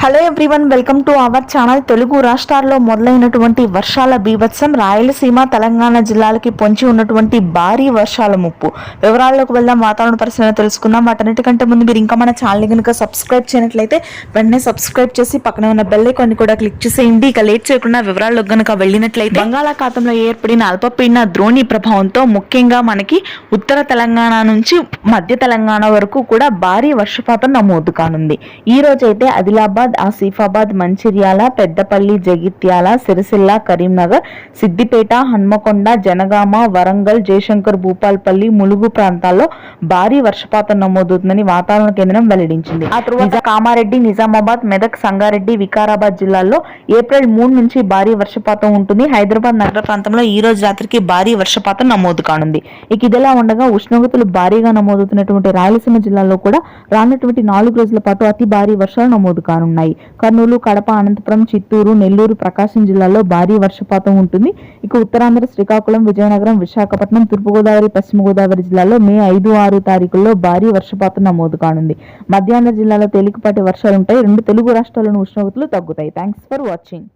Hello everyone, welcome to our channel. Telugu రాష్ట్రాల్లో మొదలైనటువంటి వర్షాల బీభత్సం రాయలసీమ, తెలంగాణ జిల్లాలకి పొంచి ఉన్నటువంటి భారీ వర్షాల ముప్పు. వివరాల్లోకి వెళ్దాం, వాతావరణ పరిస్థితులను తెలుసుకుందాం. వాటన్నిటికంటే ముందు మీరు ఇంకా మన ఛానల్ కనుక సబ్స్క్రైబ్ చేయనట్లయితే వెంటనే సబ్స్క్రైబ్ చేసి పక్కనే ఉన్న బెల్ ఐకాన్ కూడా క్లిక్ చేసేయండి. ఇక లేట్ చేయకుండా వివరాల్లోకి కనుక వెళ్ళినట్లయితే, బంగాళాఖాతంలో ఏర్పడిన అల్పపీడన ద్రోణి ప్రభావంతో ముఖ్యంగా మనకి ఉత్తర తెలంగాణ నుంచి మధ్య తెలంగాణ వరకు కూడా భారీ వర్షపాతం నమోదు కానుంది. ఈ రోజైతే ఆదిలాబాద్, ఆసిఫాబాద్, మంచిర్యాల, పెద్దపల్లి, జగిత్యాల, సిరిసిల్ల, కరీంనగర్, సిద్దిపేట, హన్మకొండ, జనగామ, వరంగల్, జయశంకర్ భూపాల్పల్లి, ములుగు ప్రాంతాల్లో భారీ వర్షపాతం నమోదవుతుందని వాతావరణ కేంద్రం వెల్లడించింది. ఆ తరువాత కామారెడ్డి, నిజామాబాద్, మెదక్, సంగారెడ్డి, వికారాబాద్ జిల్లాల్లో ఏప్రిల్ 3 నుంచి భారీ వర్షపాతం ఉంటుంది. హైదరాబాద్ నగర ప్రాంతంలో ఈ రోజు రాత్రికి భారీ వర్షపాతం నమోదు కానుంది. ఇక ఇదిలా ఉండగా ఉష్ణోగ్రతలు భారీగా నమోదవుతున్నటువంటి రాయలసీమ జిల్లాలో కూడా రానున్నటువంటి 4 రోజుల పాటు అతి భారీ వర్షాలు నమోదు కానున్నాయి. కర్నూలు, కడప, అనంతపురం, చిత్తూరు, నెల్లూరు, ప్రకాశం జిల్లాల్లో భారీ వర్షపాతం ఉంటుంది. ఇక ఉత్తరాంధ్ర, శ్రీకాకుళం, విజయనగరం, విశాఖపట్నం, తూర్పుగోదావరి, పశ్చిమ గోదావరి జిల్లాలో మే 5, 6 తారీఖుల్లో భారీ వర్షపాతం నమోదు కానుంది. మధ్యాంధ్ర జిల్లాలో తేలికపాటి వర్షాలుంటాయి. 2 తెలుగు రాష్ట్రాల్లోని ఉష్ణోగ్రతలు తగ్గుతాయి. Thanks for watching.